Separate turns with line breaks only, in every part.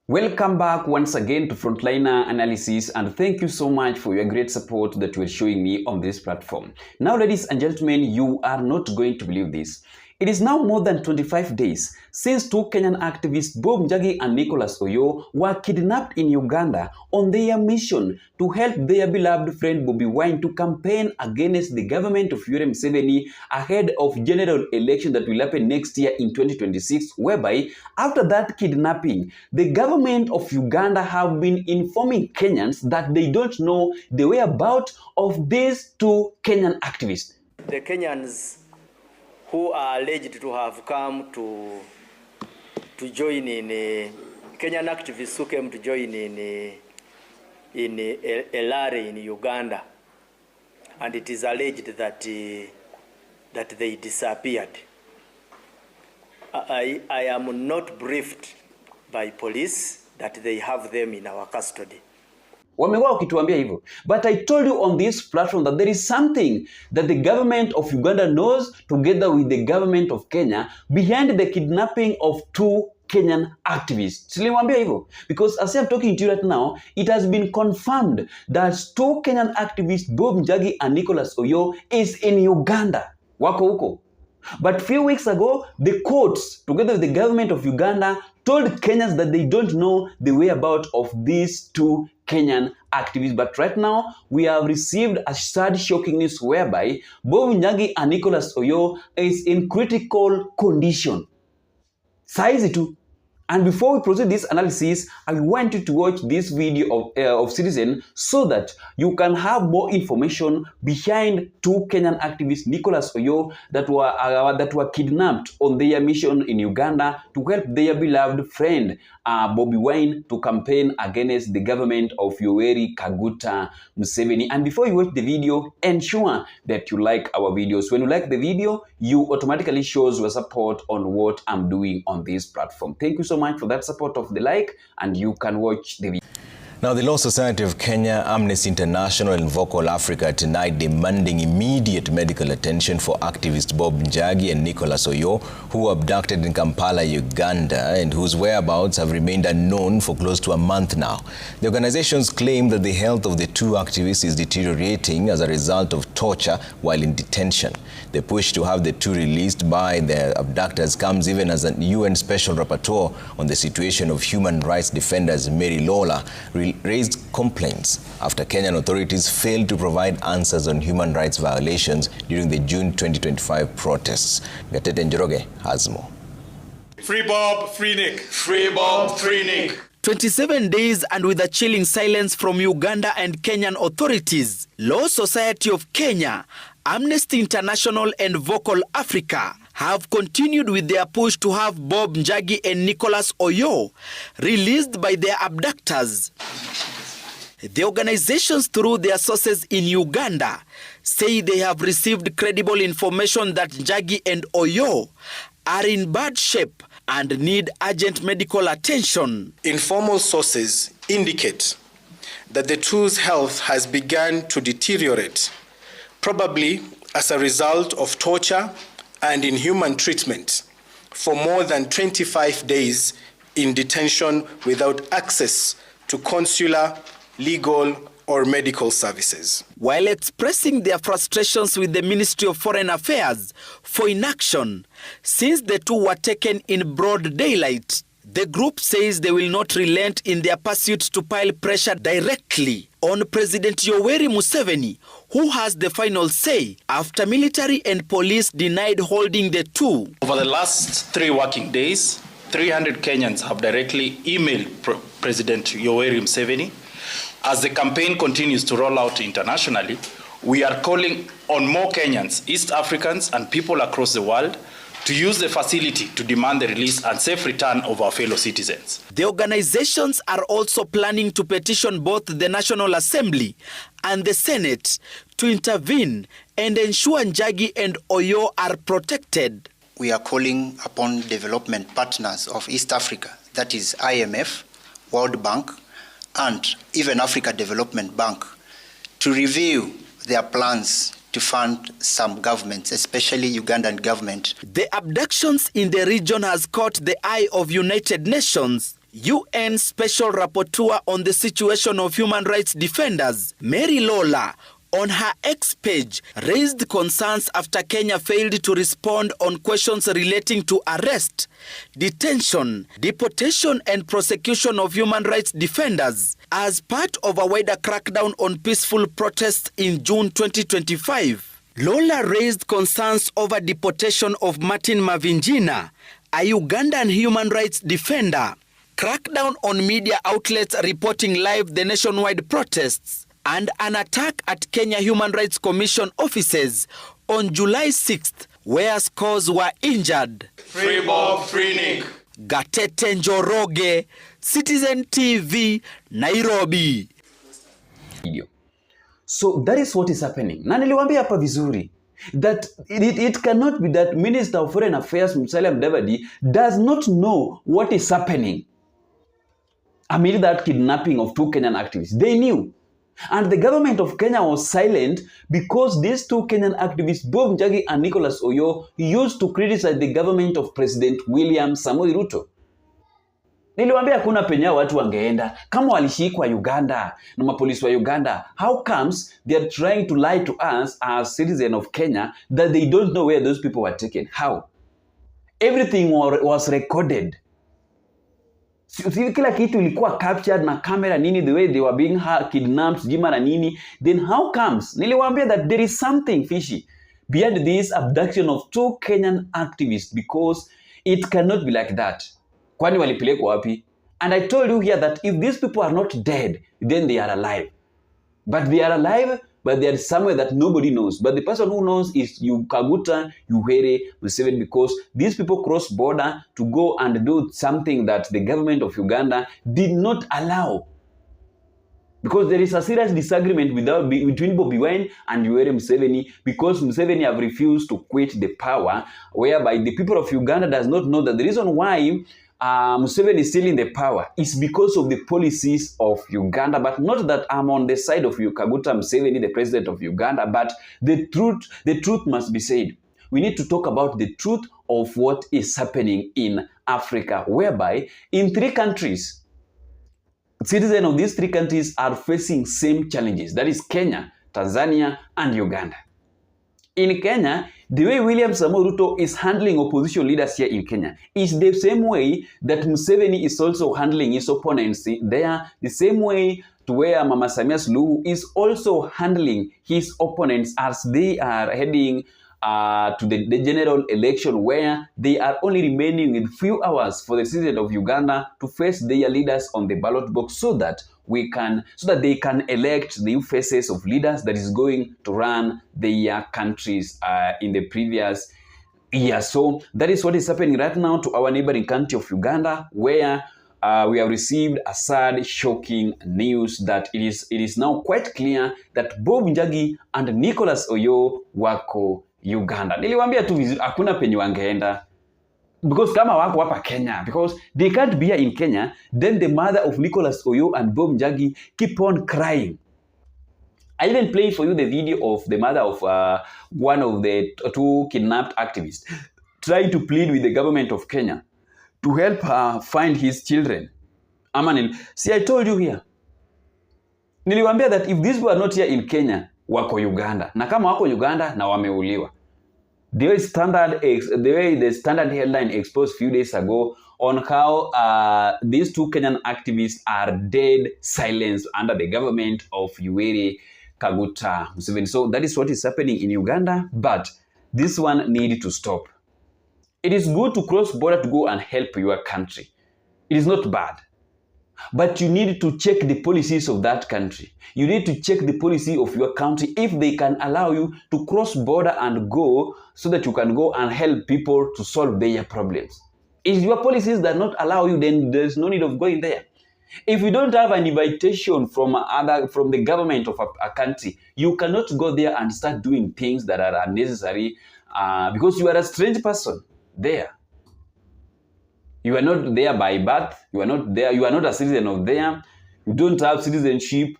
Welcome back once again to Frontliner Analysis, and thank you so much for your great support that you are showing me on this platform. Now, ladies and gentlemen, you are not going to believe this. It is now more than 25 days since two Kenyan activists Bob Njagi and Nicholas Oyo were kidnapped in Uganda on their mission to help their beloved friend Bobi Wine to campaign against the government of Museveni ahead of general election that will happen next year in 2026, whereby after that kidnapping, the government of Uganda have been informing Kenyans that they don't know the whereabouts of these two Kenyan activists.
The Kenyans who are alleged to have come to join in Kenyan activists who came to join in a rally in Uganda, and it is alleged that they disappeared. I am not briefed by police that they have them in our custody.
Wamekuwa wakituambia hivyo. But I told you on this platform that there is something that the government of Uganda knows together with the government of Kenya behind the kidnapping of two Kenyan activists. Siliwambia hivyo. Because as I'm talking to you right now, it has been confirmed that two Kenyan activists, Bob Njagi and Nicholas Oyo, is in Uganda. Wako huko. But few weeks ago, the courts, together with the government of Uganda, told Kenyans that they don't know the whereabouts of these two Kenyan activists. But right now, we have received a sad, shocking news whereby Bob Njagi and Nicholas Oyo is in critical condition. Saizi tu. And before we proceed this analysis, I want you to watch this video of Citizen so that you can have more information behind two Kenyan activists, Nicholas Oyo, that were kidnapped on their mission in Uganda to help their beloved friend Bobi Wine to campaign against the government of Yoweri Kaguta Museveni. And before you watch the video, ensure that you like our videos. When you like the video, you automatically shows your support on what I'm doing on this platform. Thank you so much for that support of the like, and you can watch the video.
Now, the Law Society of Kenya, Amnesty International and Vocal Africa tonight demanding immediate medical attention for activists Bob Njagi and Nicholas Oyo, who were abducted in Kampala, Uganda, and whose whereabouts have remained unknown for close to a month now. The organizations claim that the health of the two activists is deteriorating as a result of torture while in detention. The push to have the two released by their abductors comes even as a UN Special Rapporteur on the situation of human rights defenders, Mary Lawler, raised complaints after Kenyan authorities failed to provide answers on human rights violations during the June 2025 protests. Gatete Njoroge has more.
Free Bob, free Nick. Free Bob, free Nick.
27 days and with a chilling silence from Uganda and Kenyan authorities, Law Society of Kenya, Amnesty International and Vocal Africa have continued with their push to have Bob Njagi and Nicholas Oyo released by their abductors. The organizations, through their sources in Uganda, say they have received credible information that Njagi and Oyo are in bad shape and need urgent medical attention.
Informal sources indicate that the two's health has begun to deteriorate, probably as a result of torture and inhuman treatment for more than 25 days in detention without access to consular, legal, or medical services.
While expressing their frustrations with the Ministry of Foreign Affairs for inaction since the two were taken in broad daylight, the group says they will not relent in their pursuit to pile pressure directly on President Yoweri Museveni, who has the final say after military and police denied holding the two.
Over the last 3 working days, 300 Kenyans have directly emailed President Yoweri Museveni. As the campaign continues to roll out internationally, we are calling on more Kenyans, East Africans, and people across the world to use the facility to demand the release and safe return of our fellow citizens.
The organizations are also planning to petition both the National Assembly and the Senate to intervene and ensure Njagi and Oyo are protected.
We are calling upon development partners of East Africa, that is IMF, World Bank, and even Africa Development Bank, to review their plans to fund some governments, especially Ugandan government.
The abductions in the region has caught the eye of United Nations, UN Special Rapporteur on the situation of human rights defenders, Mary Lola, on her X page, raised concerns after Kenya failed to respond on questions relating to arrest, detention, deportation, and prosecution of human rights defenders as part of a wider crackdown on peaceful protests in June 2025. Lola raised concerns over deportation of Martin Mavinjina, a Ugandan human rights defender, crackdown on media outlets reporting live the nationwide protests, and an attack at Kenya Human Rights Commission offices on July 6th, where scores were injured.
Free Bob, free Nick.
Gatete Njoroge, Citizen TV, Nairobi.
So that is what is happening. Na niliwaambia hapa vizuri that it cannot be that Minister of Foreign Affairs Musalia Mudavadi does not know what is happening amid that kidnapping of 2 Kenyan activists. They knew. And the government of Kenya was silent because these 2 Kenyan activists, Bob Njagi and Nicholas Oyo, used to criticize the government of President William Samoei Ruto. Niliwaambia hakuna penya watu wangeenda. Kama walishikwa Uganda na mapolisi wa Uganda, how comes they are trying to lie to us as citizens of Kenya that they don't know where those people were taken? How? Everything was recorded. Kila kitu ilikuwa captured na camera nini, the way they were being kidnapped, jima na nini. Then how comes? Niliwaambia that there is something fishy behind this abduction of 2 Kenyan activists because it cannot be like that. Kwani walipelekwa wapi? And I told you here that if these people are not dead, then they are alive. But they are alive, but they are somewhere that nobody knows. But the person who knows is Kaguta Yoweri Museveni, because these people cross border to go and do something that the government of Uganda did not allow. Because there is a serious disagreement between Bobi Wine and Yoweri Museveni, because Museveni have refused to quit the power, whereby the people of Uganda does not know that the reason why Museveni is still in the power is because of the policies of Uganda, but not that I'm on the side of Kaguta Museveni, the president of Uganda, but the truth must be said. We need to talk about the truth of what is happening in Africa, whereby in 3 countries, citizens of these 3 countries are facing same challenges. That is Kenya, Tanzania, and Uganda. In Kenya, the way William Samoei Ruto is handling opposition leaders here in Kenya is the same way that Museveni is also handling his opponents there, the same way to where Mama Samia Suluhu is also handling his opponents as they are heading to the general election, where they are only remaining with few hours for the citizens of Uganda to face their leaders on the ballot box so that they can elect the new faces of leaders that is going to run their countries in the previous year. So that is what is happening right now to our neighboring country of Uganda, where we have received a sad, shocking news that it is now quite clear that Bob Njagi and Nicholas Oyo wako Uganda. Niliwaambia tu vizuri, hakuna penye wangeenda. Because kama wako hapa Kenya, because they can't be here in Kenya, then the mother of Nicholas Oyo and Bob Njagi keep on crying. I even play for you the video of the mother of one of the 2 kidnapped activists trying to plead with the government of Kenya to help her find his children. See, I told you here. Niliwaambia that if these people are not here in Kenya, wako Uganda. Na kama wako Uganda, na wameuliwa. The way the Standard headline exposed a few days ago on how these 2 Kenyan activists are dead silenced under the government of Yoweri Kaguta Museveni. So that is what is happening in Uganda, but this one needs to stop. It is good to cross border to go and help your country. It is not bad. But you need to check the policies of that country. You need to check the policy of your country if they can allow you to cross border and go so that you can go and help people to solve their problems. If your policies that not allow you, then there's no need of going there. If you don't have an invitation from the government of a country, you cannot go there and start doing things that are unnecessary because you are a strange person there. You are not there by birth. You are not there. You are not a citizen of there. You don't have citizenship.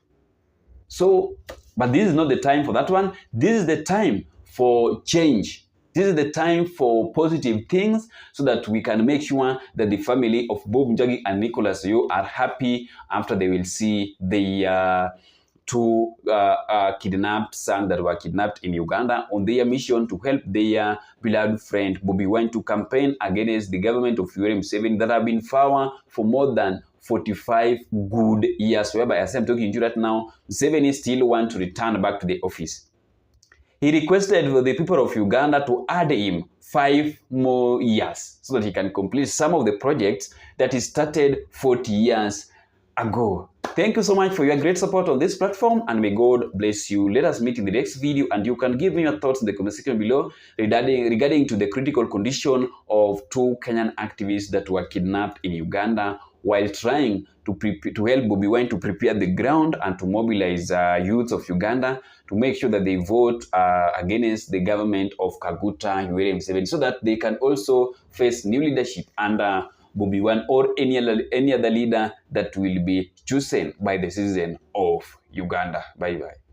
So, but this is not the time for that one. This is the time for change. This This is the time for positive things so that we can make sure that the family of Bob Njagi and Nicholas Oyoo are happy after they will see the two kidnapped sons that were kidnapped in Uganda on their mission to help their beloved friend Bobi Wine to campaign against the government of Yoweri Museveni that have been in power for more than 45 good years. Whereby, as I'm talking to you right now, Museveni still want to return back to the office. He requested for the people of Uganda to add him 5 more years so that he can complete some of the projects that he started 40 years ago. Thank you so much for your great support on this platform, and may God bless you. Let us meet in the next video, and you can give me your thoughts in the comment section below regarding to the critical condition of 2 Kenyan activists that were kidnapped in Uganda while trying to help Bobi Wine to prepare the ground and to mobilize youths of Uganda to make sure that they vote against the government of Kaguta Yoweri Museveni, so that they can also face new leadership under Bobi Wine or any other leader that will be chosen by the citizen of Uganda. Bye-bye.